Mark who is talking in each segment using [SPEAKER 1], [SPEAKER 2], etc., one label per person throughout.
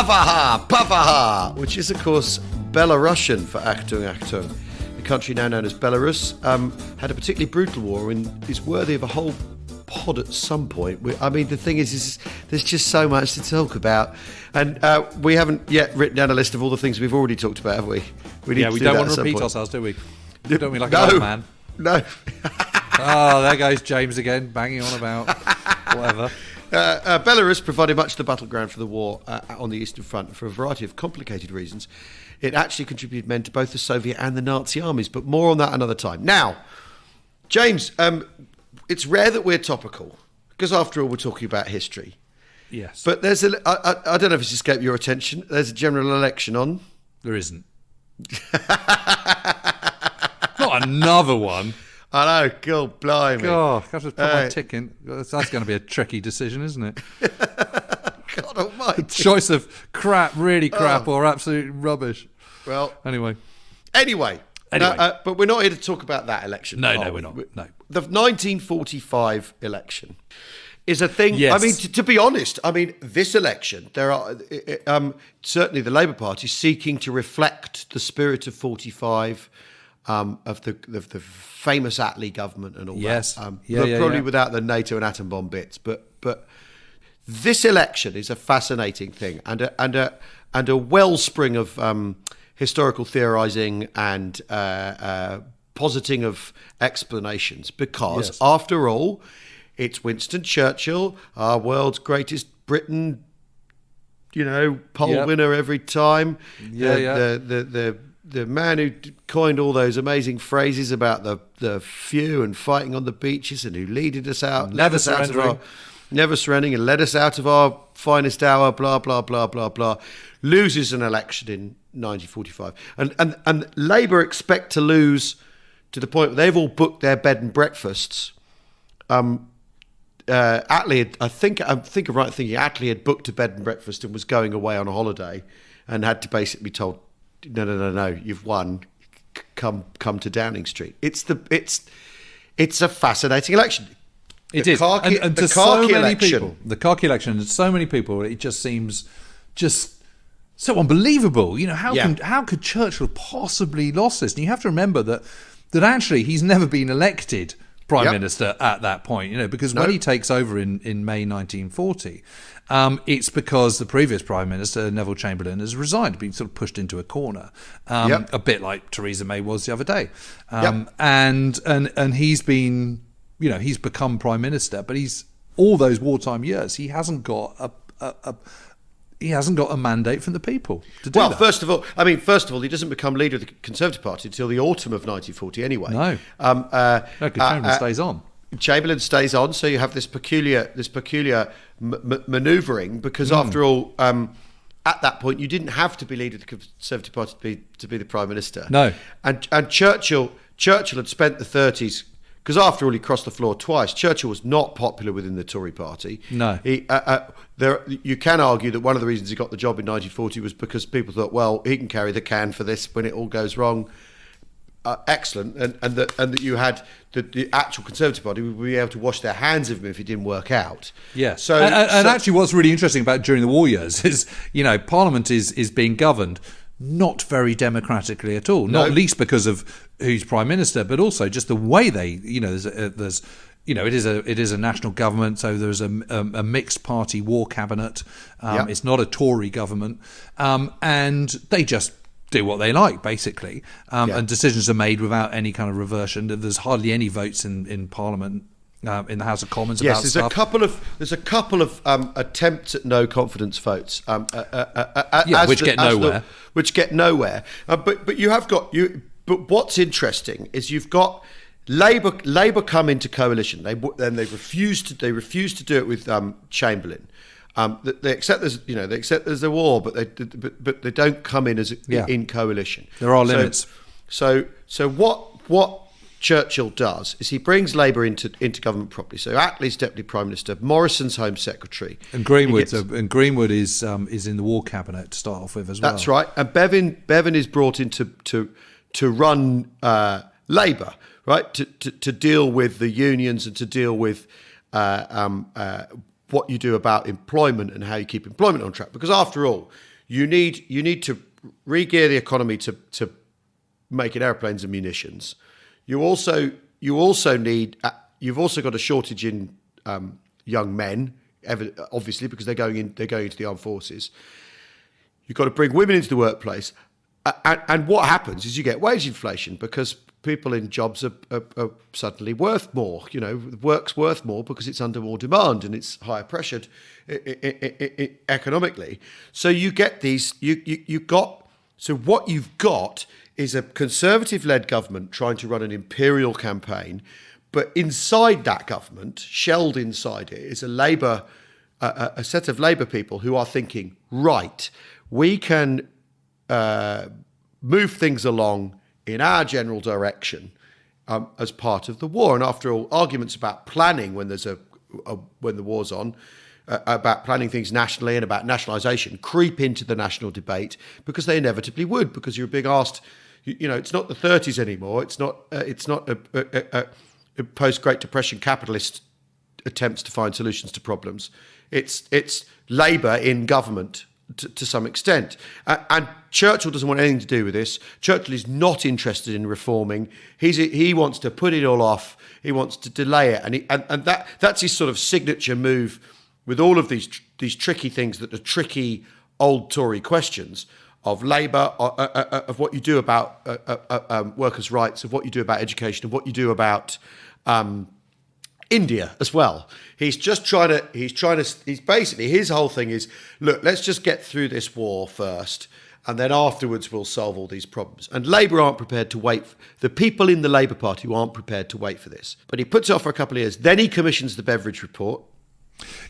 [SPEAKER 1] Pavaha, which is, of course, Belarusian for Achtung. The country now known as Belarus had a particularly brutal war and is worthy of a whole pod at some point. The thing is there's just so much to talk about. And we haven't yet written down a list of all the things we've already talked about, have we?
[SPEAKER 2] We don't want to repeat ourselves, do we? Don't we, like an old man?
[SPEAKER 1] No.
[SPEAKER 2] Oh, there goes James again, banging on about whatever.
[SPEAKER 1] Belarus provided much of the battleground for the war on the Eastern Front for a variety of complicated reasons. It actually contributed men to both the Soviet and the Nazi armies, but more on that another time. Now, James, it's rare that we're topical, because after all, we're talking about history.
[SPEAKER 2] Yes.
[SPEAKER 1] But there's I don't know if it's escaped your attention, there's a general election on.
[SPEAKER 2] There isn't. Not another one.
[SPEAKER 1] I know, God blimey.
[SPEAKER 2] God, I've got to put my tick in. That's going to be a tricky decision, isn't it?
[SPEAKER 1] God almighty.
[SPEAKER 2] Choice of crap, really crap, or absolute rubbish.
[SPEAKER 1] Well,
[SPEAKER 2] Anyway.
[SPEAKER 1] But we're not here to talk about that election.
[SPEAKER 2] No, we're not. No.
[SPEAKER 1] The 1945 election is a thing.
[SPEAKER 2] Yes.
[SPEAKER 1] I mean, to be honest, this election, there are certainly the Labour Party seeking to reflect the spirit of 45 of the famous Attlee government and all
[SPEAKER 2] yes.
[SPEAKER 1] that. Probably without the NATO and atom bomb bits, but this election is a fascinating thing and a wellspring of historical theorising and positing of explanations, because after all, it's Winston Churchill, our world's greatest Briton, poll winner every time. The man who coined all those amazing phrases about the few and fighting on the beaches, and who led us out, never surrendering, and led us out of our finest hour, blah blah blah blah blah, loses an election in 1945, and Labour expect to lose to the point where they've all booked their bed and breakfasts. Attlee, I think I'm right thinking Attlee had booked a bed and breakfast and was going away on a holiday, and had to basically be told, no, you've won. Come to Downing Street. It's a fascinating election.
[SPEAKER 2] It is, and to so many people, the Khaki election, and so many people, it just seems just so unbelievable. How could Churchill possibly lost this? And you have to remember that actually he's never been elected Prime Minister at that point, because when he takes over in May 1940, it's because the previous Prime Minister, Neville Chamberlain, has resigned, been sort of pushed into a corner, a bit like Theresa May was the other day. And he's been, he's become Prime Minister, but he's all those wartime years, he hasn't got a mandate from the people to do that.
[SPEAKER 1] Well, first of all, he doesn't become leader of the Conservative Party until the autumn of 1940 anyway.
[SPEAKER 2] No. Chamberlain stays on.
[SPEAKER 1] Chamberlain stays on, so you have this peculiar manoeuvring, because after all, at that point, you didn't have to be leader of the Conservative Party to be the Prime Minister.
[SPEAKER 2] No.
[SPEAKER 1] And Churchill had spent the 30s, because after all, he crossed the floor twice. Churchill was not popular within the Tory party.
[SPEAKER 2] No.
[SPEAKER 1] You can argue that one of the reasons he got the job in 1940 was because people thought, well, he can carry the can for this when it all goes wrong. Excellent. And that you had the actual Conservative Party would be able to wash their hands of him if it didn't work out.
[SPEAKER 2] Yes. So actually what's really interesting about during the war years is, Parliament is being governed not very democratically at all, not least because of who's Prime Minister, but also just the way they, there's it is a national government, so there's a mixed party war cabinet. It's not a Tory government, and they just do what they like, basically, and decisions are made without any kind of reversion. There's hardly any votes in Parliament. In the House of Commons about
[SPEAKER 1] there's
[SPEAKER 2] stuff.
[SPEAKER 1] There's a couple of attempts at no confidence votes,
[SPEAKER 2] which
[SPEAKER 1] get nowhere. But you have got you. But what's interesting is you've got Labour come into coalition. They refused to do it with Chamberlain. They accept there's a war, but they don't come in in coalition.
[SPEAKER 2] There are limits.
[SPEAKER 1] So what Churchill does is he brings Labour into government properly. So Attlee's Deputy Prime Minister, Morrison's Home Secretary,
[SPEAKER 2] and Greenwood is in the War Cabinet to start off with as well.
[SPEAKER 1] That's right. And Bevan is brought in to run Labour, right? To deal with the unions and to deal with what you do about employment and how you keep employment on track. Because after all, you need to re-gear the economy to make it airplanes and munitions. You've also got a shortage in young men, obviously, because they're going into the armed forces. You've got to bring women into the workplace, and what happens is you get wage inflation because people in jobs are suddenly worth more. Work's worth more because it's under more demand and it's higher pressured economically. So you get these. So what you've got is a Conservative-led government trying to run an imperial campaign, but inside that government, shelled inside it, is a set of Labour people who are thinking, right, we can move things along in our general direction as part of the war. And after all, arguments about planning when when the war's on, about planning things nationally and about nationalisation creep into the national debate because they inevitably would, because you're being asked, it's not the 30s anymore. It's not a post-Great Depression capitalist attempts to find solutions to problems. It's Labour in government to some extent. And Churchill doesn't want anything to do with this. Churchill is not interested in reforming. He wants to put it all off. He wants to delay it. And that's his sort of signature move with all of these tricky things that are tricky old Tory questions of Labour, of what you do about workers' rights, of what you do about education, of what you do about India as well. He's basically, his whole thing is, look, let's just get through this war first, and then afterwards we'll solve all these problems. And Labour aren't prepared to wait. The people in the Labour Party aren't prepared to wait for this. But he puts it off for a couple of years. Then he commissions the Beveridge Report.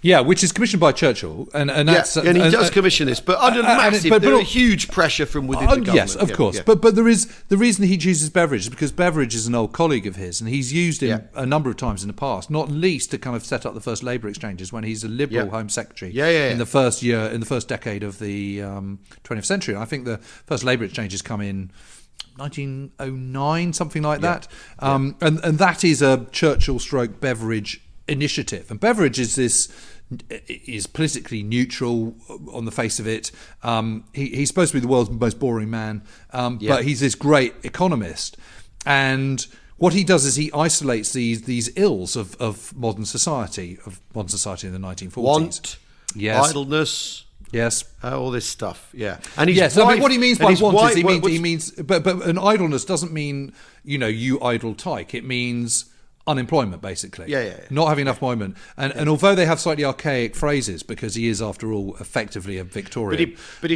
[SPEAKER 2] Yeah, which is commissioned by Churchill, and that's
[SPEAKER 1] and he does commission this, but under huge pressure from within the government.
[SPEAKER 2] Yes, of course. But there is the reason he chooses Beveridge is because Beveridge is an old colleague of his, and he's used him a number of times in the past, not least to kind of set up the first labour exchanges when he's a Liberal Home Secretary in the first decade of the 20th century. And I think the first labour exchanges come in 1909, something like that, and that is a Churchill/Beveridge initiative. And Beveridge is politically neutral on the face of it. He's supposed to be the world's most boring man, but he's this great economist. And what he does is he isolates these ills of modern society in the 1940s.
[SPEAKER 1] Want,
[SPEAKER 2] idleness. Yes,
[SPEAKER 1] all this stuff. Yeah, and
[SPEAKER 2] what he means by want is he means, but an idleness doesn't mean you idle tyke. It means unemployment, basically. Not having enough employment. And although they have slightly archaic phrases, because he is, after all, effectively a Victorian.
[SPEAKER 1] But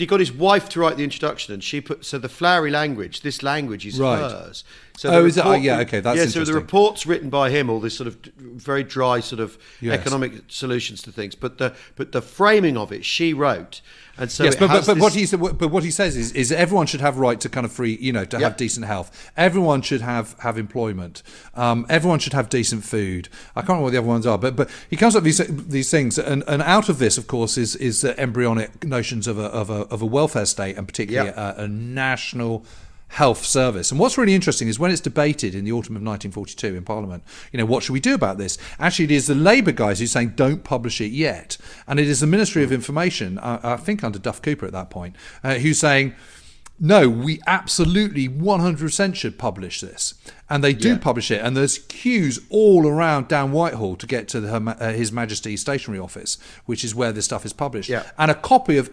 [SPEAKER 1] he got his wife to write the introduction, and she put, so the flowery language, this language is hers. So
[SPEAKER 2] that's interesting.
[SPEAKER 1] So the report's written by him, all this sort of very dry sort of economic solutions to things, but the framing of it, she wrote. And so
[SPEAKER 2] what he says is everyone should have right to kind of free, to have decent health. Everyone should have employment. Everyone should have decent food. I can't remember what the other ones are, but he comes up with these things, and out of this, of course, is the embryonic notions of a welfare state, and particularly a national health service. And what's really interesting is when it's debated in the autumn of 1942 in Parliament, what should we do about this? Actually, it is the Labour guys who's saying don't publish it yet. And it is the Ministry of Information, I think under Duff Cooper at that point, who's saying, no, we absolutely 100% should publish this. And they do publish it. And there's queues all around down Whitehall to get to His Majesty's Stationery Office, which is where this stuff is published. Yeah. And a copy of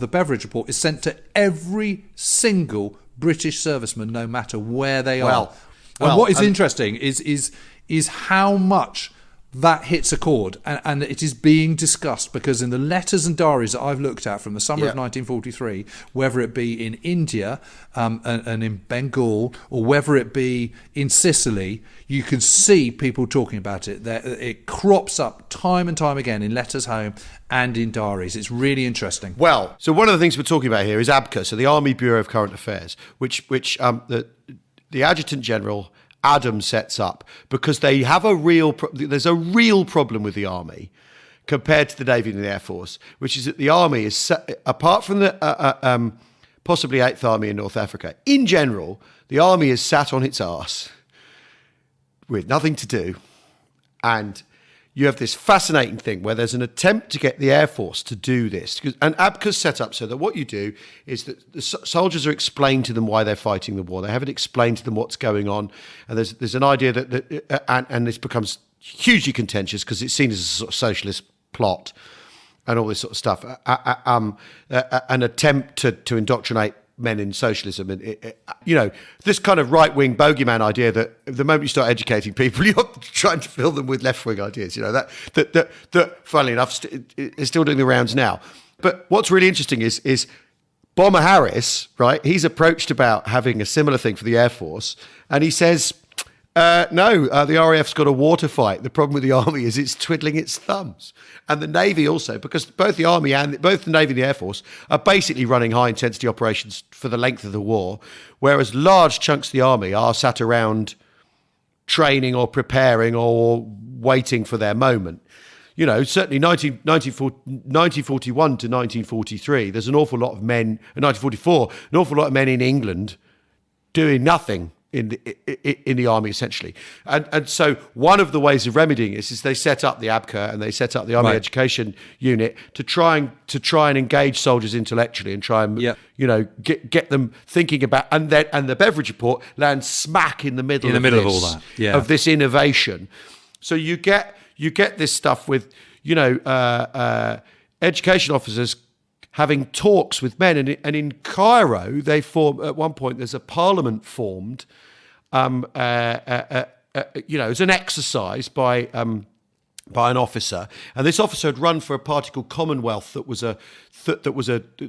[SPEAKER 2] the Beveridge Report is sent to every single British servicemen, no matter where they are. And what is interesting is how much that hits a chord, and it is being discussed, because in the letters and diaries that I've looked at from the summer of 1943, whether it be in India and in Bengal, or whether it be in Sicily, you can see people talking about it. It crops up time and time again in letters home and in diaries. It's really interesting.
[SPEAKER 1] Well, so one of the things we're talking about here is ABCA, so the Army Bureau of Current Affairs, which the Adjutant General Adam sets up, because they have there's a real problem with the Army compared to the Navy and the Air Force, which is that the Army is, apart from the possibly 8th Army in North Africa, in general, the Army is sat on its arse with nothing to do, and you have this fascinating thing where there's an attempt to get the Air Force to do this. And ABCA's set up so that what you do is that the soldiers are explained to them why they're fighting the war. They haven't explained to them what's going on. And there's an idea that and this becomes hugely contentious because it's seen as a sort of socialist plot and all this sort of stuff. An attempt to indoctrinate men in socialism, and this kind of right-wing bogeyman idea that the moment you start educating people, you're trying to fill them with left-wing ideas. That funnily enough is still doing the rounds now. But what's really interesting is Bomber Harris, right? He's approached about having a similar thing for the Air Force, and he says, no, the RAF's got a war to fight. The problem with the Army is it's twiddling its thumbs. And the Navy also, because both the Army and both the Navy and the Air Force are basically running high-intensity operations for the length of the war, whereas large chunks of the Army are sat around training or preparing or waiting for their moment. Certainly 1941 to 1943, there's an awful lot of men, 1944, an awful lot of men in England doing nothing in the Army, essentially. And so one of the ways of remedying this is they set up the ABCA and they set up the Army Education Unit to try and engage soldiers intellectually and try and get them thinking about, and the Beveridge Report lands smack in the middle of all that, of this innovation. So you get this stuff with education officers having talks with men, and in Cairo they form at one point. There's a parliament formed, as an exercise by an officer, and this officer had run for a party called Commonwealth that was a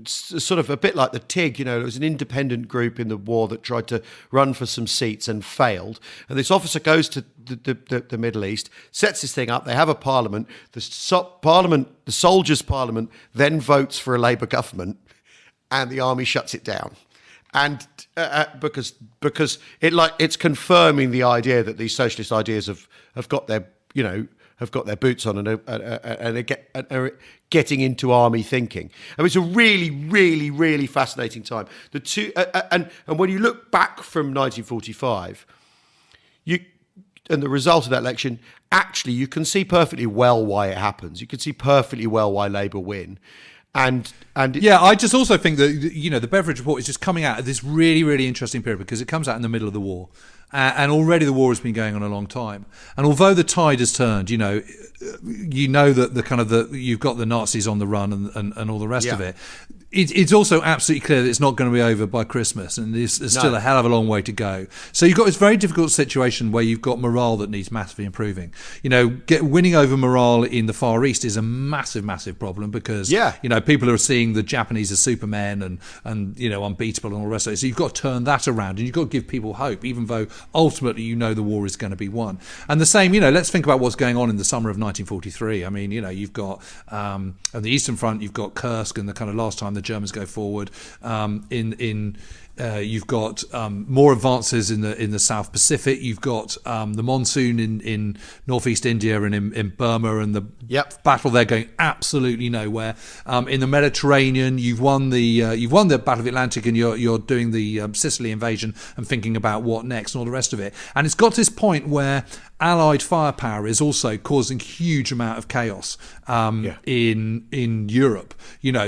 [SPEAKER 1] sort of a bit like the TIG. It was an independent group in the war that tried to run for some seats and failed. And this officer goes to the Middle East, sets this thing up. They have a parliament. The soldiers' parliament, then votes for a Labour government, and the army shuts it down. And because it's confirming the idea that these socialist ideas have got their boots on and are getting into army thinking. I mean, it's a really, really, really fascinating time. The two, and when you look back from 1945, and the result of that election, actually, you can see perfectly well why it happens. You can see perfectly well why Labour win. And
[SPEAKER 2] I just also think that the Beveridge Report is just coming out at this really, really interesting period because it comes out in the middle of the war. And already the war has been going on a long time. And although the tide has turned, that you've got the Nazis on the run and all the rest of it. It's also absolutely clear that it's not going to be over by Christmas, and there's still a hell of a long way to go. So you've got this very difficult situation where you've got morale that needs massively improving. Winning over morale in the Far East is a massive, massive problem because people are seeing the Japanese as supermen and unbeatable and all the rest of it. So you've got to turn that around, and you've got to give people hope, even though ultimately the war is going to be won. And the same, let's think about what's going on in the summer of 1943. I mean, you've got on the Eastern Front, you've got Kursk and the kind of last time the Germans go forward. You've got more advances in the South Pacific. You've got the monsoon in northeast India and in Burma, and the battle there going absolutely nowhere. In the Mediterranean, you've won the Battle of the Atlantic, and you're doing the Sicily invasion and thinking about what next and all the rest of it. And it's got to this point where Allied firepower is also causing huge amount of chaos in Europe.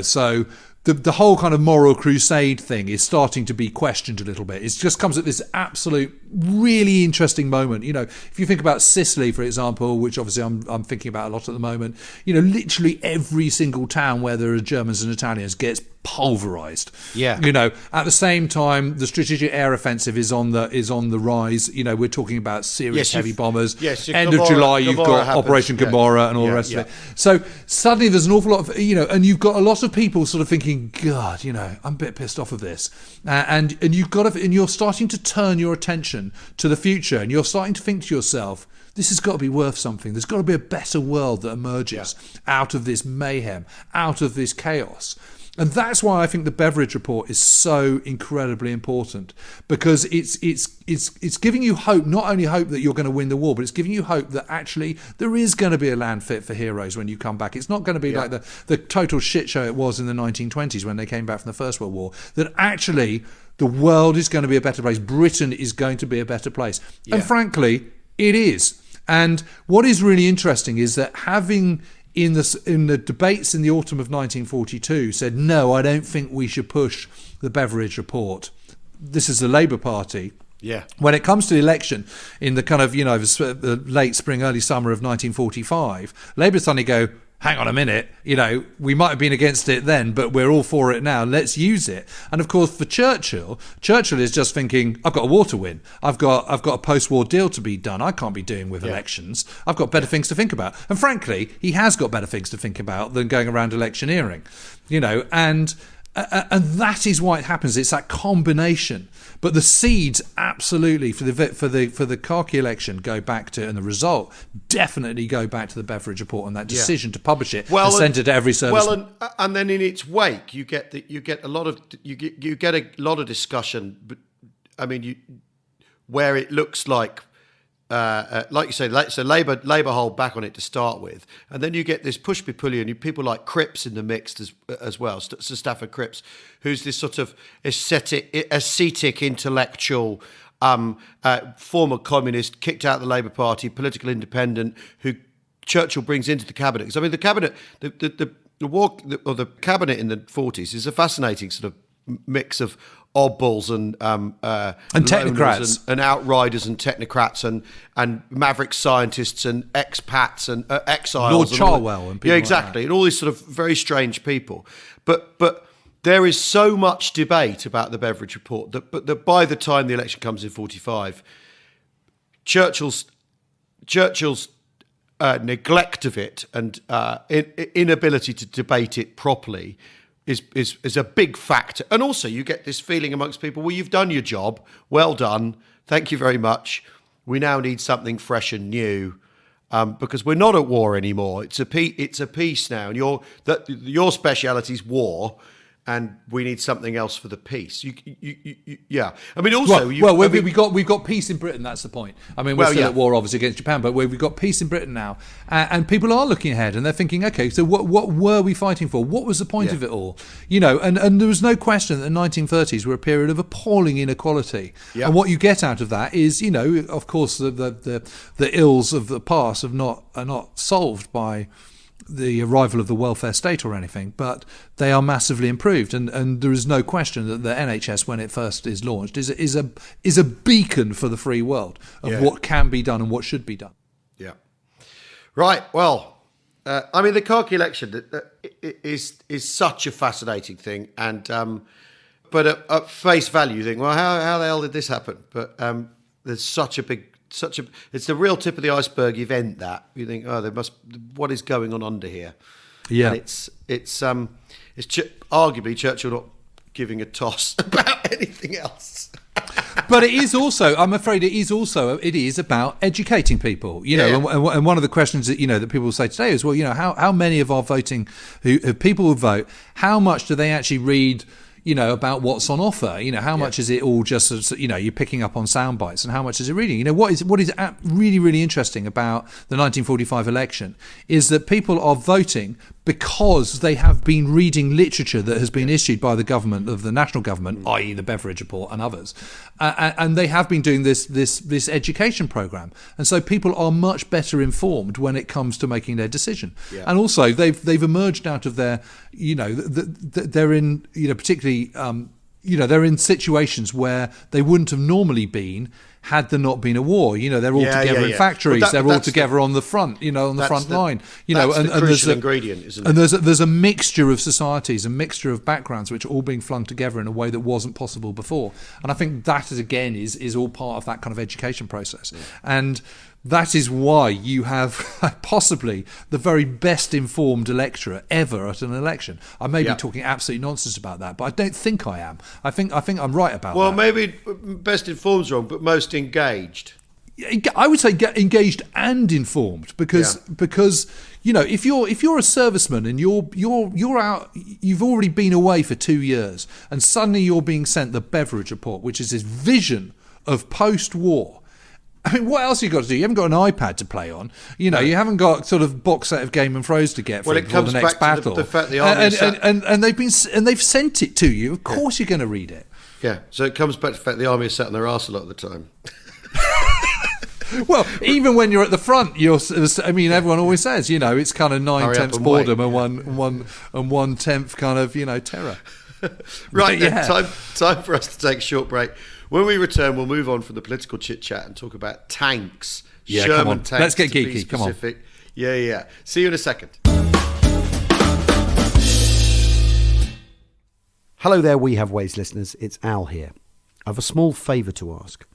[SPEAKER 2] So. The whole kind of moral crusade thing is starting to be questioned a little bit. It just comes at this absolute, really interesting moment. If you think about Sicily, for example, which obviously I'm thinking about a lot at the moment, literally every single town where there are Germans and Italians gets pulverized. At the same time, the strategic air offensive is on the rise. We're talking about serious heavy bombers. End of July, you've got Operation Gomorrah and all the rest of it. So suddenly there's an awful lot of, and you've got a lot of people sort of thinking, God, I'm a bit pissed off of this. And you've got to, and you're starting to turn your attention to the future, and you're starting to think to yourself, this has got to be worth something. There's got to be a better world that emerges out of this mayhem, out of this chaos. And that's why I think the Beveridge Report is so incredibly important, because it's giving you hope, not only hope that you're going to win the war, but it's giving you hope that actually there is going to be a land fit for heroes when you come back. It's not going to be like the total shit show it was in the 1920s when they came back from the First World War, that actually the world is going to be a better place. Britain is going to be a better place. And frankly, it is. And what is really interesting is that having in the debates in the autumn of 1942 said, no, I don't think we should push the Beveridge Report. This is the Labour Party.
[SPEAKER 1] Yeah.
[SPEAKER 2] When it comes to the election in the kind of, the late spring, early summer of 1945, Labour suddenly go, hang on a minute, we might have been against it then, but we're all for it now. Let's use it. And of course, for Churchill is just thinking, I've got a war to win. I've got a post-war deal to be done. I can't be doing with elections. I've got better things to think about. And frankly, he has got better things to think about than going around electioneering, and that is why it happens. It's that combination. But the seeds absolutely for the Khaki election go back to, and the result definitely go back to the Beveridge Report and that decision to publish it and send it to every service.
[SPEAKER 1] Well, and then in its wake, you get a lot of discussion. But I mean, where it looks like you say, so Labour hold back on it to start with, and then you get this push-be-pulley, and people like Cripps in the mix as well, Sir Stafford Cripps, who's this sort of ascetic intellectual, former communist, kicked out of the Labour Party, political independent, who Churchill brings into the cabinet. Because I mean, the cabinet, the cabinet in the 40s is a fascinating sort of mix of oddballs and
[SPEAKER 2] technocrats
[SPEAKER 1] and outriders and technocrats and maverick scientists and expats and exiles.
[SPEAKER 2] Lord Charwell and people
[SPEAKER 1] exactly,
[SPEAKER 2] like that.
[SPEAKER 1] And all these sort of very strange people. But there is so much debate about the Beveridge Report that by the time the election comes in 45, Churchill's neglect of it and inability to debate it properly is a big factor. And also you get this feeling amongst people, well, you've done your job, well done, thank you very much. We now need something fresh and new because we're not at war anymore. It's a peace now, and your speciality is war, and we need something else for the peace. Yeah. I mean, also...
[SPEAKER 2] we've got peace in Britain, that's the point. I mean, we're still at war, obviously, against Japan, but we've got peace in Britain now. And people are looking ahead, and they're thinking, OK, so what were we fighting for? What was the point of it all? And there was no question that the 1930s were a period of appalling inequality. Yeah. And what you get out of that is, of course, the ills of the past are not solved by the arrival of the welfare state or anything, but they are massively improved, and there is no question that the NHS, when it first is launched, is a beacon for the free world of what can be done and what should be done.
[SPEAKER 1] Yeah, right. Well, I mean, the Khaki election is such a fascinating thing, and but at face value, you think, well, how the hell did this happen? But there's it's the real tip of the iceberg event that you think, what is going on under here?
[SPEAKER 2] Yeah,
[SPEAKER 1] and it's arguably Churchill not giving a toss about anything else.
[SPEAKER 2] But it is also, I'm afraid, it is about educating people. And one of the questions that that people will say today is, well, how many of our voting people who vote, how much do they actually read? About what's on offer. How much is it all just, you're picking up on sound bites, and how much is it reading? What is really, really interesting about the 1945 election is that people are voting because they have been reading literature that has been issued by the government, of the national government, i.e. the Beveridge Report and others, and they have been doing this education program, and so people are much better informed when it comes to making their decision. And also they've emerged out of their, they're in, particularly, they're in situations where they wouldn't have normally been had there not been a war. They're all together in factories. They're all together on the front, on the front line.
[SPEAKER 1] That's the crucial ingredient, isn't it?
[SPEAKER 2] And there's a mixture of societies, a mixture of backgrounds, which are all being flung together in a way that wasn't possible before. And I think that is all part of that kind of education process. Yeah. And that is why you have possibly the very best informed electorate ever at an election. I may be talking absolute nonsense about that, but I don't think I am. I think I'm right about that.
[SPEAKER 1] Well, maybe best informed's wrong, but most engaged.
[SPEAKER 2] I would say engaged and informed, because if you're a serviceman and you're out, you've already been away for 2 years, and suddenly you're being sent the Beveridge Report, which is this vision of post-war. I mean, what else have you got to do? You haven't got an iPad to play on. You haven't got sort of box set of Game of Thrones to get for the next battle.
[SPEAKER 1] The fact the army
[SPEAKER 2] and they've sent it to you. Of course, you're going to read it.
[SPEAKER 1] Yeah. So it comes back to the fact the army is sat on their arse a lot of the time.
[SPEAKER 2] Well, even when you're at the front, everyone always says, it's kind of 9/10 boredom and 1/10 kind of, terror.
[SPEAKER 1] Right, then, time for us to take a short break. When we return, we'll move on from the political chit-chat and talk about tanks.
[SPEAKER 2] Yeah,
[SPEAKER 1] Sherman
[SPEAKER 2] come on.
[SPEAKER 1] tanks.
[SPEAKER 2] Let's get geeky. Come on.
[SPEAKER 1] Yeah. See you in a second.
[SPEAKER 3] Hello there, We Have Ways listeners. It's Al here. I have a small favour to ask.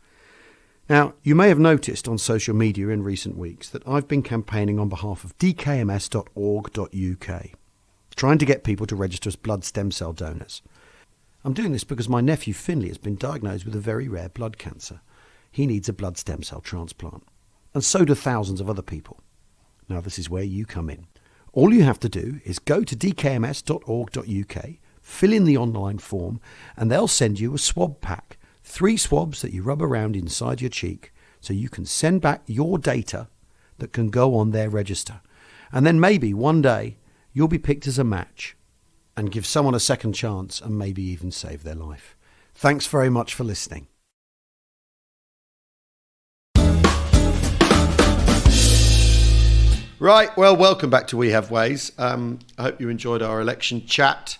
[SPEAKER 3] Now, you may have noticed on social media in recent weeks that I've been campaigning on behalf of dkms.org.uk, trying to get people to register as blood stem cell donors. I'm doing this because my nephew Finley has been diagnosed with a very rare blood cancer. He needs a blood stem cell transplant. And so do thousands of other people. Now, this is where you come in. All you have to do is go to dkms.org.uk, fill in the online form, and they'll send you a swab pack. 3 swabs that you rub around inside your cheek so you can send back your data that can go on their register. And then maybe one day you'll be picked as a match and give someone a second chance and maybe even save their life. Thanks very much for listening.
[SPEAKER 1] Right, well, welcome back to We Have Ways. I hope you enjoyed our election chat.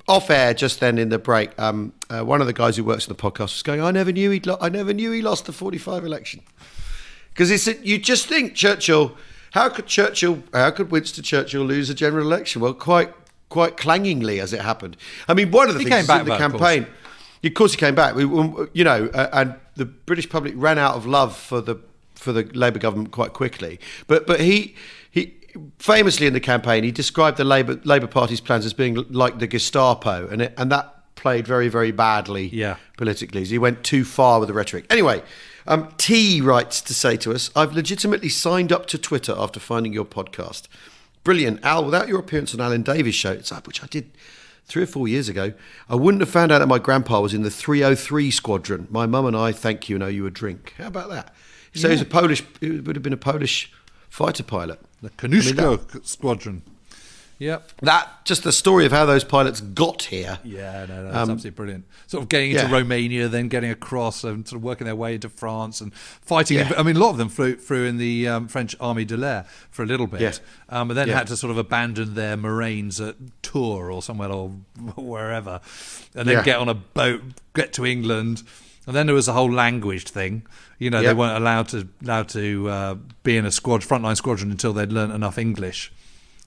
[SPEAKER 1] Off air just then in the break, one of the guys who works on the podcast was going, I never knew he lost the 45 election. Because you just think Churchill, how could Winston Churchill lose a general election? Well, quite clangingly as it happened. I mean, one of the things in the campaign, of course he came back. And the British public ran out of love for the Labour government quite quickly. But he famously in the campaign, he described the Labour Party's plans as being like the Gestapo, and that played very, very badly politically. He went too far with the rhetoric. Anyway, T writes to say to us, I've legitimately signed up to Twitter after finding your podcast. Brilliant. Al, without your appearance on Alan Davies' show, which I did 3 or 4 years ago, I wouldn't have found out that my grandpa was in the 303 squadron. My mum and I, thank you, and owe you a drink. How about that? So he would have been a Polish fighter pilot.
[SPEAKER 2] The Kanushka squadron. Yep.
[SPEAKER 1] Just the story of how those pilots got here.
[SPEAKER 2] Yeah, no, that's absolutely brilliant. Sort of getting into Romania, then getting across and sort of working their way into France and fighting. Yeah. I mean, a lot of them flew in the French Army de l'Air for a little bit, and then had to sort of abandon their moraines at Tours or somewhere or wherever, and then get on a boat, get to England. And then there was a whole language thing. They weren't allowed to be in a frontline squadron until they'd learnt enough English.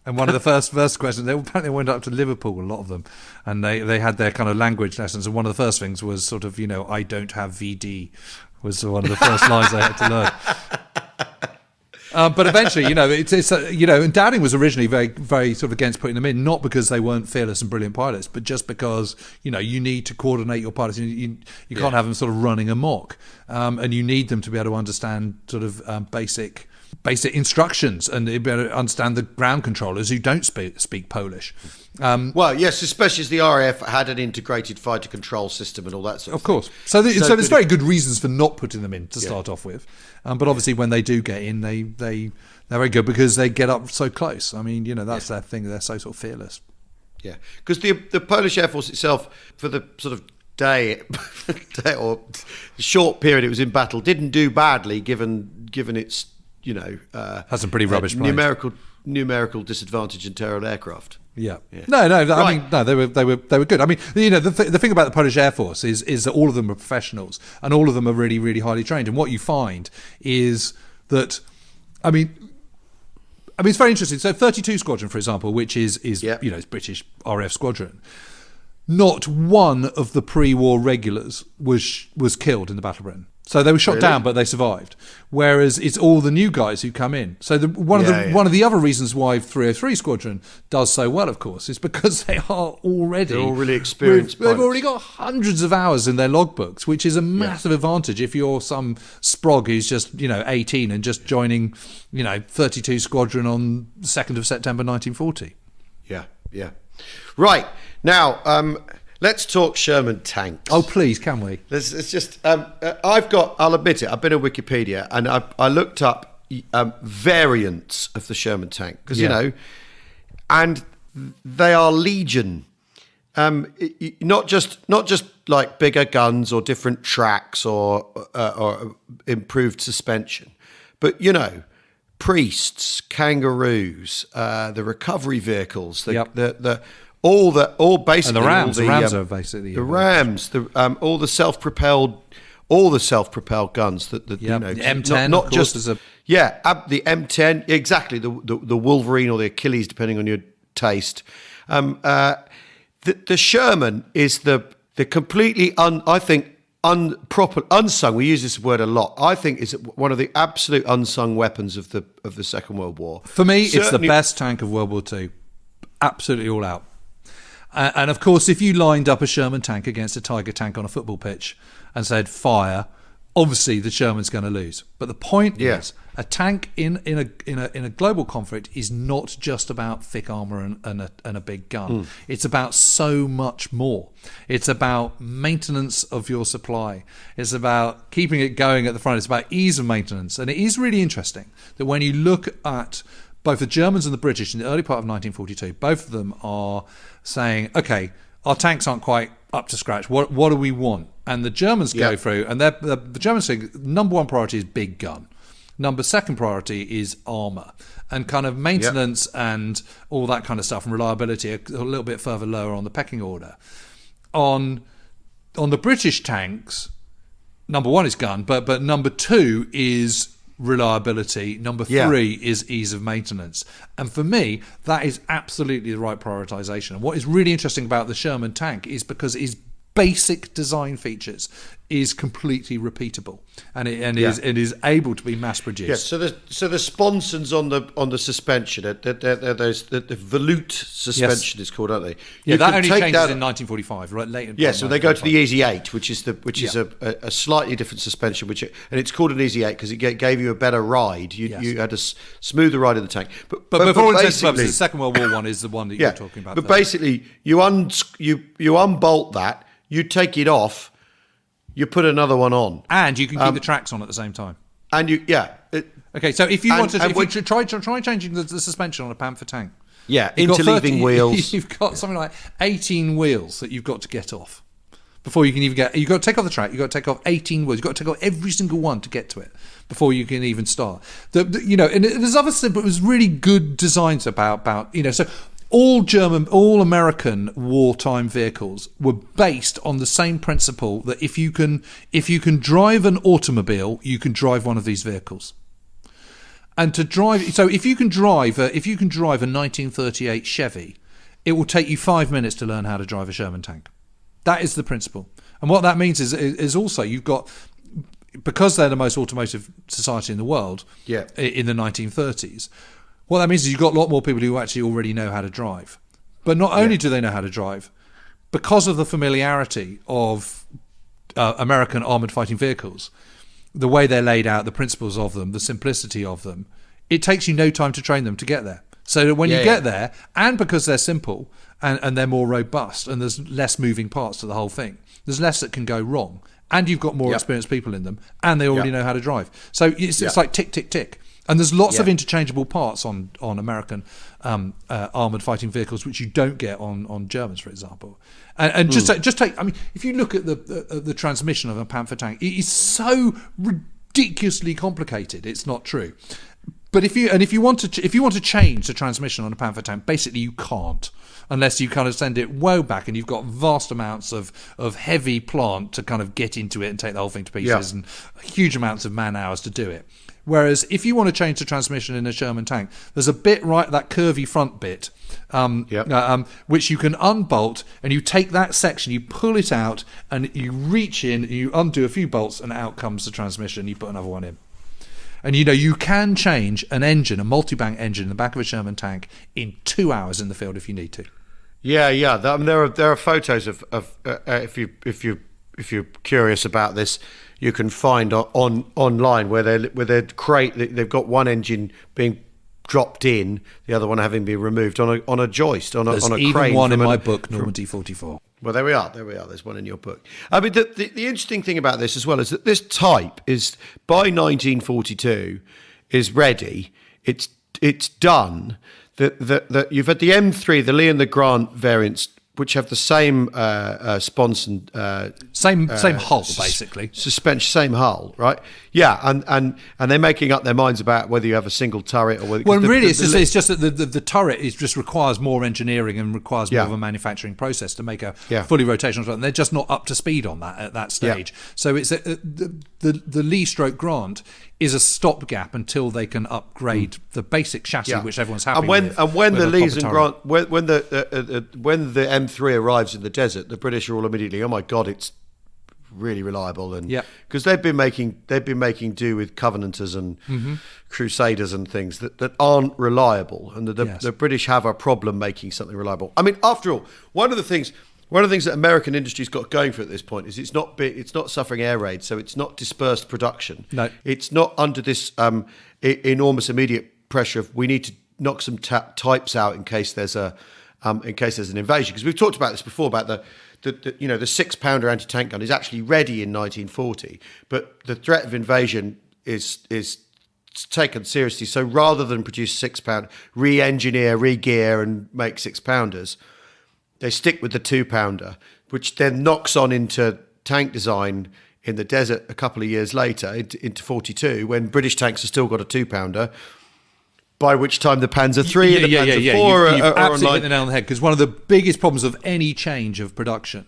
[SPEAKER 2] And one of the first questions, they went up to Liverpool, a lot of them, and they had their kind of language lessons. And one of the first things was sort of, I don't have VD, was one of the first lines they had to learn. But eventually, and Dowding was originally very, very sort of against putting them in, not because they weren't fearless and brilliant pilots, but just because, you need to coordinate your pilots. You can't have them sort of running amok, and you need them to be able to understand sort of basic instructions and be able to understand the ground controllers who don't speak Polish.
[SPEAKER 1] Well, yes, especially as the RAF had an integrated fighter control system and all that sort of thing.
[SPEAKER 2] Of course. So there's very good reasons for not putting them in to start off with. But obviously when they do get in, they're very good because they get up so close. I mean, that's their thing. They're so sort of fearless. Yeah.
[SPEAKER 1] Because the Polish Air Force itself, for the sort of day or short period it was in battle, didn't do badly given its
[SPEAKER 2] has some pretty rubbish
[SPEAKER 1] numerical disadvantage in terrible aircraft.
[SPEAKER 2] Yeah. No. Right. I mean, no, they were good. I mean, the thing about the Polish Air Force is that all of them are professionals and all of them are really, really highly trained. And what you find is that, I mean, it's very interesting. So 32 Squadron, for example, which is it's British RAF squadron. Not one of the pre-war regulars was killed in the Battle of Britain. So they were shot down, but they survived. Whereas it's all the new guys who come in. So one of the other reasons why 303 Squadron does so well, of course, is because they're all really experienced. They've already got hundreds of hours in their logbooks, which is a massive advantage if you're some sprog who's just 18 and just joining 32 Squadron on 2nd of September 1940.
[SPEAKER 1] Yeah. Right now. Let's talk Sherman tanks.
[SPEAKER 2] Oh, please, can we?
[SPEAKER 1] It's just, I'll admit it, I've been on Wikipedia and I looked up variants of the Sherman tank because, and they are legion. not just like bigger guns or different tracks or improved suspension, but priests, kangaroos, the recovery vehicles, all basically,
[SPEAKER 2] and the Rams
[SPEAKER 1] are
[SPEAKER 2] basically
[SPEAKER 1] the Rams, all the self-propelled guns that
[SPEAKER 2] the M10,
[SPEAKER 1] not just the M10, exactly, the Wolverine or the Achilles, depending on your taste. The Sherman is the completely unsung. We use this word a lot. I think is one of the absolute unsung weapons of the Second World War.
[SPEAKER 2] For me, it's the best tank of World War II. Absolutely all out. And of course, if you lined up a Sherman tank against a Tiger tank on a football pitch and said fire, obviously the Sherman's going to lose. But the point is, a tank in a global conflict is not just about thick armour and a big gun. It's about so much more. It's about maintenance of your supply. It's about keeping it going at the front. It's about ease of maintenance. And it is really interesting that when you look at both the Germans and the British in the early part of 1942, both of them are saying, okay, our tanks aren't quite up to scratch. What do we want? And the Germans go through, and the Germans say number one priority is big gun. Second priority is armour, and kind of maintenance and all that kind of stuff, and reliability a little bit further lower on the pecking order. On the British tanks, number one is gun, but number two is reliability. Number three is ease of maintenance. And for me, that is absolutely the right prioritisation. And what is really interesting about the Sherman tank is because its basic design features is completely repeatable, and it is able to be mass produced.
[SPEAKER 1] Yes. So the sponsons on the suspension, the volute suspension is called, aren't they?
[SPEAKER 2] Yeah, that only changes in 1945, right? Later.
[SPEAKER 1] Yeah, so they go to the Easy 8, which is a slightly different suspension, and it's called an Easy 8 because it gave you a better ride. You had a smoother ride in the tank. But
[SPEAKER 2] before intents and purposes, the Second World War one is the one that you're talking about.
[SPEAKER 1] But basically, you unbolt that, you take it off. You put another one on,
[SPEAKER 2] and you can keep the tracks on at the same time.
[SPEAKER 1] And
[SPEAKER 2] okay. So if you try changing the suspension on a Panther tank,
[SPEAKER 1] interleaving wheels,
[SPEAKER 2] you've got something like 18 wheels that you've got to get off before you can even get. You've got to take off the track. You've got to take off 18 wheels. You've got to take off every single one to get to it before you can even start. And there's other stuff, but it was really good designs about so. All American wartime vehicles were based on the same principle that if you can drive an automobile, you can drive one of these vehicles. And if you can drive a 1938 Chevy, it will take you 5 minutes to learn how to drive a Sherman tank. That is the principle. And what that means is also you've got, because they're the most automotive society in the world in the 1930s. What that means is you've got a lot more people who actually already know how to drive. But not only do they know how to drive, because of the familiarity of American armoured fighting vehicles, the way they're laid out, the principles of them, the simplicity of them, it takes you no time to train them to get there. So that when you get there, and because they're simple and they're more robust and there's less moving parts to the whole thing, there's less that can go wrong. And you've got more experienced people in them, and they already know how to drive. So it's like tick, tick, tick. And there's lots of interchangeable parts on American armoured fighting vehicles, which you don't get on Germans, for example. And just take. I mean, if you look at the transmission of a Panther tank, it is so ridiculously complicated. It's not true. But if you want to change the transmission on a Panther tank, basically you can't, unless you kind of send it way back and you've got vast amounts of heavy plant to kind of get into it and take the whole thing to pieces, and huge amounts of man hours to do it. Whereas if you want to change the transmission in a Sherman tank, there's a bit that curvy front bit, which you can unbolt, and you take that section, you pull it out, and you reach in, and you undo a few bolts, and out comes the transmission. You put another one in. And you can change an engine, a multi-bank engine in the back of a Sherman tank in 2 hours in the field if you need to.
[SPEAKER 1] Yeah. I mean, there are photos of if you're curious about this, you can find online where they've got one engine being dropped in, the other one having been removed on a joist on a crane.
[SPEAKER 2] There's even one in my book, Normandy 44.
[SPEAKER 1] Well, there we are. There's one in your book. I mean, the interesting thing about this as well is that this type is, by 1942, is ready. It's done. That you've had the M3, the Lee and the Grant variants which have the same sponge and
[SPEAKER 2] same hull, basically
[SPEAKER 1] suspension, same hull, right? Yeah, and they're making up their minds about whether you have a single turret or whether.
[SPEAKER 2] Well, it's just that the turret just requires more engineering and requires more of a manufacturing process to make a fully rotational turret, and they're just not up to speed on that at that stage. Yeah. So it's the Lee/Grant is a stopgap until they can upgrade the basic chassis, which everyone's happy with.
[SPEAKER 1] And when the Lees and Grant, when the M3 arrives in the desert, the British are all immediately, oh my God, it's really reliable, and because they've been making do with Covenanters and Crusaders and things that aren't reliable, and the British have a problem making something reliable. I mean, after all, one of the things that American industry's got going for it at this point is it's not suffering air raids, so it's not dispersed production.
[SPEAKER 2] No,
[SPEAKER 1] it's not under this enormous immediate pressure of we need to knock some types out in case there's an invasion. Because we've talked about this before about the 6-pounder anti-tank gun is actually ready in 1940, but the threat of invasion is taken seriously. So rather than produce 6-pound, re-engineer, re-gear, and make 6-pounders. They stick with the 2-pounder, which then knocks on into tank design in the desert a couple of years later, into 42, when British tanks have still got a 2-pounder, by which time the Panzer III and the Panzer IV
[SPEAKER 2] are absolutely hit the nail on the head, because one of the biggest problems of any change of production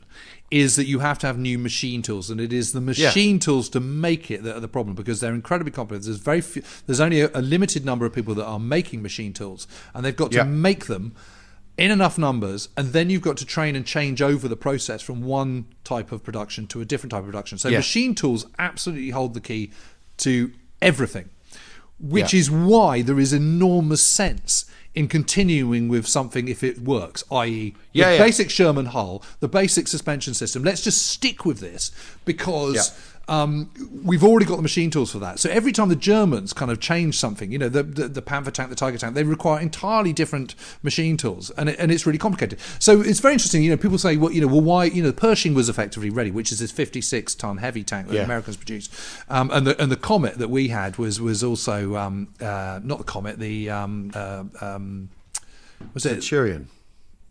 [SPEAKER 2] is that you have to have new machine tools, and it is the machine tools to make it that are the problem, because they're incredibly complex. There's only a limited number of people that are making machine tools, and they've got to make them in enough numbers, and then you've got to train and change over the process from one type of production to a different type of production. So machine tools absolutely hold the key to everything, which is why there is enormous sense in continuing with something if it works, i.e. the basic Sherman hull, the basic suspension system. Let's just stick with this because we've already got the machine tools for that. So every time the Germans kind of change something, the Panther tank, the Tiger tank, they require entirely different machine tools, and it's really complicated. So it's very interesting. People say, why? The Pershing was effectively ready, which is this 56-ton heavy tank that the Americans produced, and the Comet that we had was also not the Comet, the was it
[SPEAKER 1] Centurion?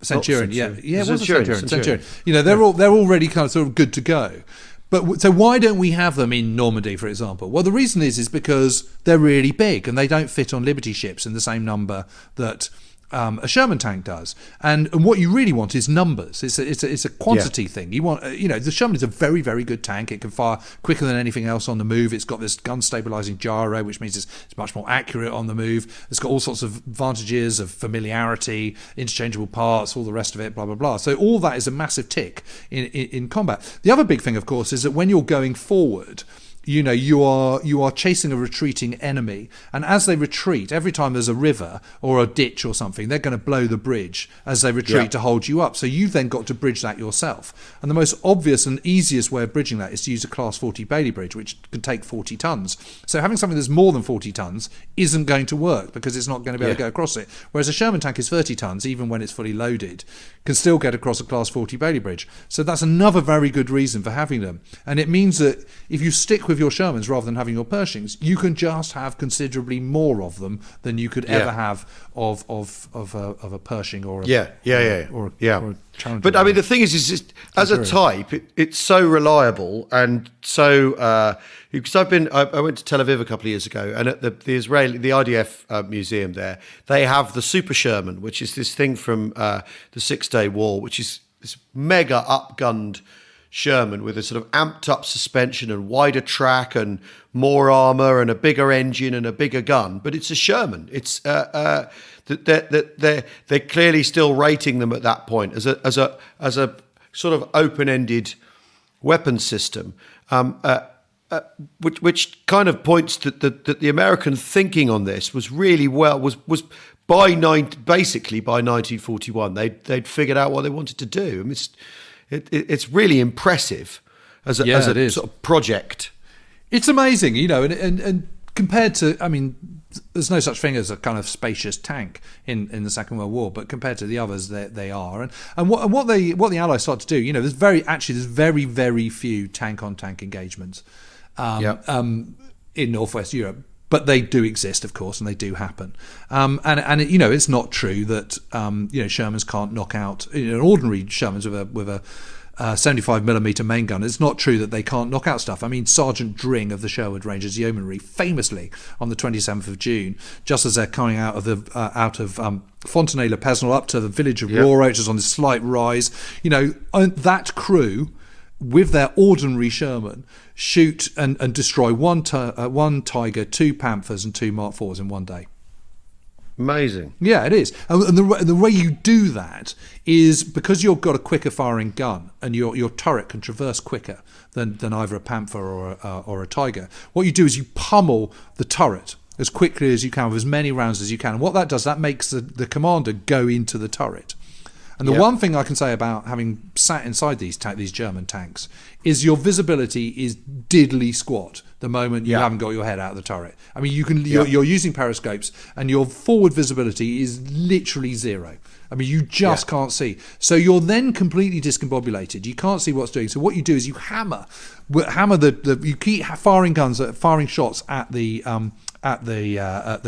[SPEAKER 2] Centurion, it was Centurion. They're already kind of sort of good to go. But so why don't we have them in Normandy, for example? Well, the reason is because they're really big and they don't fit on Liberty ships in the same number that a Sherman tank does. And what you really want is numbers. It's a quantity thing. You want the Sherman is a very, very good tank. It can fire quicker than anything else on the move. It's got this gun stabilizing gyro, which means it's much more accurate on the move. It's got all sorts of advantages of familiarity, interchangeable parts, all the rest of it, blah blah blah. So all that is a massive tick in combat. The other big thing, of course, is that when you're going forward, you are chasing a retreating enemy, and as they retreat, every time there's a river or a ditch or something, they're going to blow the bridge as they retreat to hold you up. So you've then got to bridge that yourself. And the most obvious and easiest way of bridging that is to use a Class 40 Bailey bridge, which can take 40 tons. So having something that's more than 40 tons isn't going to work because it's not going to be able to go across it. Whereas a Sherman tank is 30 tons, even when it's fully loaded, can still get across a Class 40 Bailey bridge. So that's another very good reason for having them. And it means that if you stick with your Shermans rather than having your Pershings, you can just have considerably more of them than you could ever have of a Pershing or a Challenger.
[SPEAKER 1] But I mean, the thing is just, as a type, it's so reliable and so. Because I went to Tel Aviv a couple of years ago, and at the IDF museum there, they have the Super Sherman, which is this thing from the 6-Day War, which is this mega upgunned Sherman with a sort of amped up suspension and wider track and more armor and a bigger engine and a bigger gun. But it's a Sherman. It's they're clearly still rating them at that point as a sort of open-ended weapon system, which kind of points to that the American thinking on this was really was basically by 1941 they'd figured out what they wanted to do. I mean, it's really impressive as a sort of project.
[SPEAKER 2] It's amazing, and compared to, I mean, there's no such thing as a kind of spacious tank in the Second World War, but compared to the others, they are. And what the Allies start to do, there's very very few tank on tank engagements in Northwest Europe. But they do exist, of course, and they do happen. And it's not true that Shermans can't knock out an ordinary Shermans with a 75mm main gun. It's not true that they can't knock out stuff. I mean, Sergeant Dring of the Sherwood Rangers Yeomanry famously on the 27th of June, just as they're coming out of Fontenay-le Pesnel up to the village of Rora, which is on this slight rise, that crew with their ordinary Sherman shoot and destroy one Tiger, 2 Panthers and 2 Mark IVs in one day.
[SPEAKER 1] Amazing.
[SPEAKER 2] Yeah, it is. And the way you do that is because you've got a quicker firing gun and your turret can traverse quicker than either a Panther or a Tiger. What you do is you pummel the turret as quickly as you can with as many rounds as you can. And what that does, that makes the commander go into the turret. And the one thing I can say about having sat inside these German tanks is your visibility is diddly squat the moment you haven't got your head out of the turret. I mean, you're using periscopes and your forward visibility is literally zero. I mean, you just can't see. So you're then completely discombobulated. You can't see what's doing. So what you do is you hammer you keep firing shots at the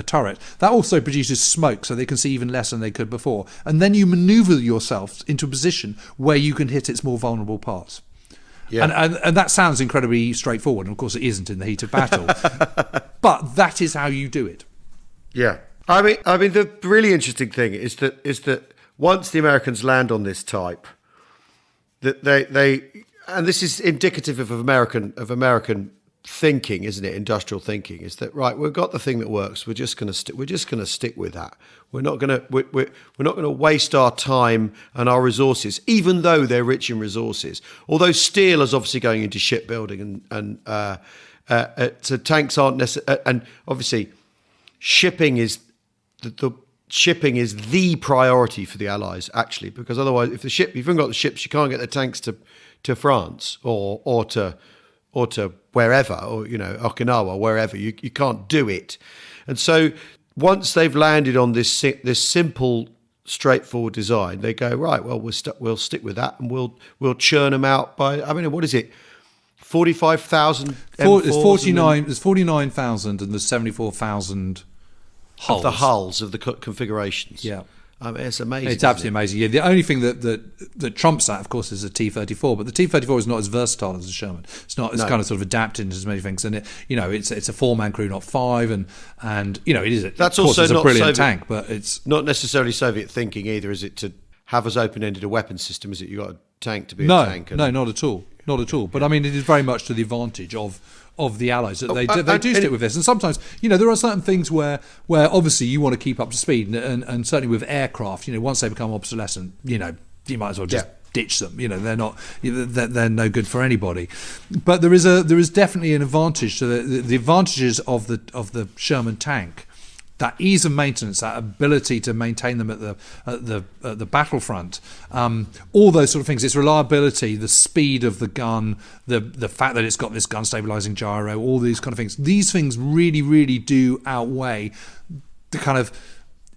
[SPEAKER 2] turret. That also produces smoke, so they can see even less than they could before. And then you manoeuvre yourself into a position where you can hit its more vulnerable parts. Yeah. And that sounds incredibly straightforward, and of course it isn't in the heat of battle. But that is how you do it.
[SPEAKER 1] Yeah. I mean, the really interesting thing is that once the Americans land on this type, that they and this is indicative of American thinking, isn't it? Industrial thinking is that, right, we've got the thing that works. We're just going to stick with that. We're not going to waste our time and our resources, even though they're rich in resources. Although steel is obviously going into shipbuilding so tanks aren't necessary, and obviously shipping is the priority for the Allies, actually, because otherwise, if you haven't got the ships, you can't get the tanks to France or to wherever, or Okinawa, wherever. You can't do it. And so once they've landed on this simple, straightforward design, they go, right, well, we'll stick with that, and we'll churn them out by, I mean, what is it? 45,000 M4s?
[SPEAKER 2] There's 49. There's 49,000 and there's 74,000 hulls.
[SPEAKER 1] Of the hulls of the configurations.
[SPEAKER 2] Yeah.
[SPEAKER 1] I mean, it's amazing.
[SPEAKER 2] It's absolutely amazing. Yeah, the only thing that trumps that, of course, is a T-34. But the T-34 is not as versatile as a Sherman. It's not. It's kind of sort of adapted into as many things. And it's a 4-man crew, not 5. And it is.
[SPEAKER 1] That's
[SPEAKER 2] also
[SPEAKER 1] it's
[SPEAKER 2] a brilliant
[SPEAKER 1] Soviet,
[SPEAKER 2] tank, but it's
[SPEAKER 1] not necessarily Soviet thinking either. Is it to have as open-ended a weapon system? Is it you got a tank to be a tank?
[SPEAKER 2] No, not at all. Not at all. But I mean, it is very much to the advantage of the Allies that they do stick with this. And sometimes, there are certain things where obviously you want to keep up to speed, and certainly with aircraft, you once they become obsolescent, you might as well just ditch them. They're no good for anybody. But there is definitely an advantage to the advantages of the Sherman tank. That ease of maintenance, that ability to maintain them at the battlefront, all those sort of things. Its reliability, the speed of the gun, the fact that it's got this gun stabilizing gyro, all these kind of things. These things really, really do outweigh the kind of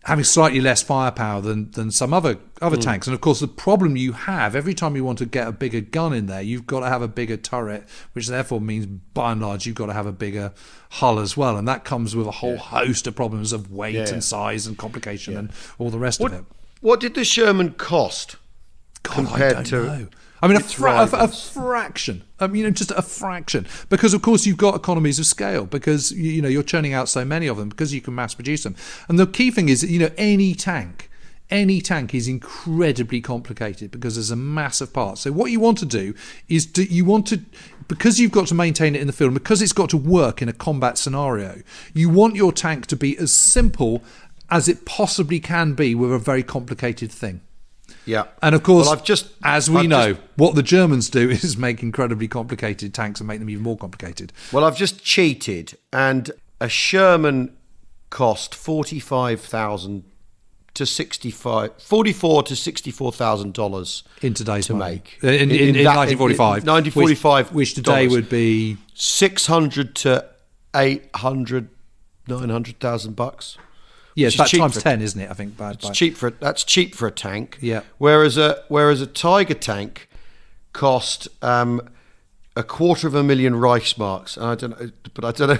[SPEAKER 2] having slightly less firepower than some other tanks. And of course, the problem you have every time you want to get a bigger gun in there, you've got to have a bigger turret, which therefore means by and large you've got to have a bigger hull as well, and that comes with a whole host of problems of weight and size and complication and all the rest of it.
[SPEAKER 1] What did the Sherman cost compared
[SPEAKER 2] I don't know. I mean, a fraction. I mean, just a fraction. Because, of course, you've got economies of scale because, you're churning out so many of them because you can mass produce them. And the key thing is that, any tank is incredibly complicated because there's a mass of parts. So what you want to do is because you've got to maintain it in the field, and because it's got to work in a combat scenario, you want your tank to be as simple as it possibly can be with a very complicated thing.
[SPEAKER 1] Yeah.
[SPEAKER 2] And of course, what the Germans do is make incredibly complicated tanks and make them even more complicated.
[SPEAKER 1] Well, I've just cheated, and a Sherman cost $44,000 to $64,000
[SPEAKER 2] in today's
[SPEAKER 1] to
[SPEAKER 2] money.
[SPEAKER 1] make
[SPEAKER 2] in 1945.
[SPEAKER 1] 1945,
[SPEAKER 2] which today would be
[SPEAKER 1] $600,000 to $900,000.
[SPEAKER 2] Yeah, it's about times 10, isn't it? I think.
[SPEAKER 1] That's cheap for a tank.
[SPEAKER 2] Yeah.
[SPEAKER 1] Whereas a Tiger tank cost 250,000 Reichsmarks. And I don't know, but I don't know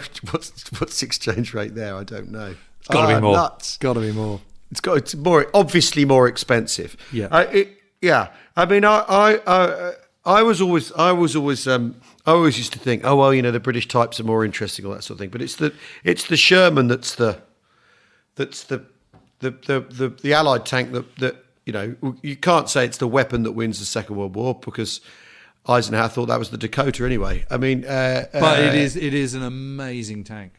[SPEAKER 1] what's exchange rate there. I don't know.
[SPEAKER 2] It's got to be more.
[SPEAKER 1] Nuts.
[SPEAKER 2] Got to be more.
[SPEAKER 1] It's obviously more expensive.
[SPEAKER 2] Yeah.
[SPEAKER 1] I mean, I always used to think, oh well, the British types are more interesting, all that sort of thing. But it's the Sherman that's the Allied tank that you can't say it's the weapon that wins the Second World War, because Eisenhower thought that was the Dakota anyway. I mean,
[SPEAKER 2] but it is an amazing tank.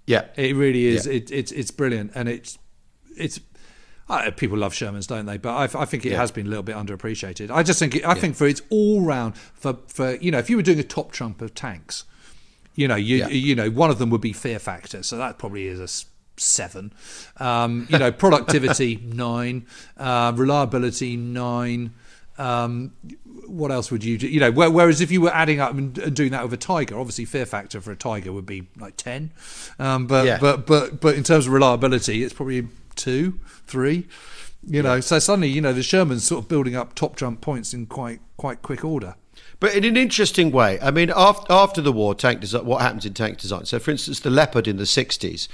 [SPEAKER 1] Yeah,
[SPEAKER 2] it really is. Yeah. It's brilliant, and it's people love Shermans, don't they? But I think it has been a little bit underappreciated. I just think think for its all round for if you were doing a top trump of tanks, one of them would be fear factor, so that probably is a 7. Productivity 9, reliability 9. What else would you do? Whereas if you were adding up and doing that with a Tiger, obviously fear factor for a Tiger would be like 10. But in terms of reliability, it's probably 2, 3. So suddenly the Sherman's sort of building up top trump points in quite quick order.
[SPEAKER 1] But in an interesting way. I mean, after the war, tank design. What happens in tank design? So, for instance, the Leopard in the 60s.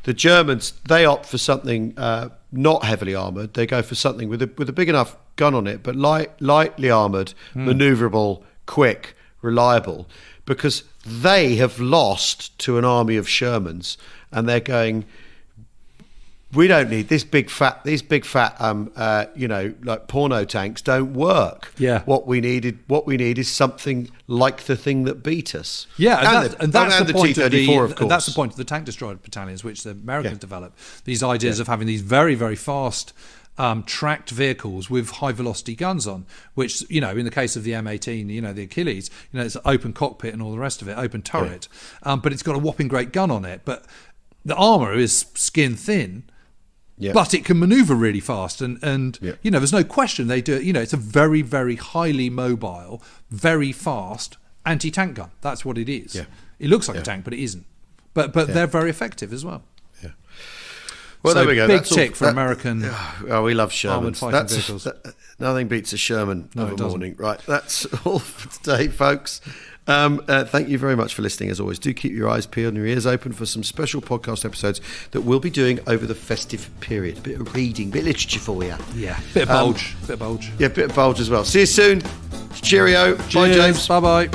[SPEAKER 1] The Germans, they opt for something not heavily armoured. They go for something with a big enough gun on it, but lightly armoured, manoeuvrable, quick, reliable, because they have lost to an army of Shermans, and they're going, we don't need these big fat like porno tanks don't work.
[SPEAKER 2] Yeah.
[SPEAKER 1] What we need is something like the thing that beat us.
[SPEAKER 2] Yeah, and that's the point of
[SPEAKER 1] T-34, of course.
[SPEAKER 2] And that's the point of the tank destroyer battalions, which the Americans developed. These ideas of having these very, very fast tracked vehicles with high velocity guns on, which in the case of the M18, the Achilles, it's an open cockpit and all the rest of it, open turret, but it's got a whopping great gun on it. But the armour is skin thin.
[SPEAKER 1] Yeah.
[SPEAKER 2] But it can manoeuvre really fast, and there's no question they do it. It's a very, very highly mobile, very fast anti-tank gun. That's what it is.
[SPEAKER 1] Yeah.
[SPEAKER 2] It looks like a tank, but it isn't. But they're very effective as well.
[SPEAKER 1] Yeah. Well,
[SPEAKER 2] so
[SPEAKER 1] there we go.
[SPEAKER 2] Big tick for American.
[SPEAKER 1] Oh, we love Shermans.
[SPEAKER 2] Vehicles.
[SPEAKER 1] Nothing beats a Sherman of a morning. Right. That's all for today, folks. Thank you very much for listening. As always, do keep your eyes peeled and your ears open for some special podcast episodes that we'll be doing over the festive period. A bit of reading, a bit of literature for you.
[SPEAKER 2] Yeah, bit of bulge.
[SPEAKER 1] Yeah, a bit of bulge as well. See you soon. Cheerio.
[SPEAKER 2] Cheers.
[SPEAKER 1] Bye, James.
[SPEAKER 2] Bye-bye.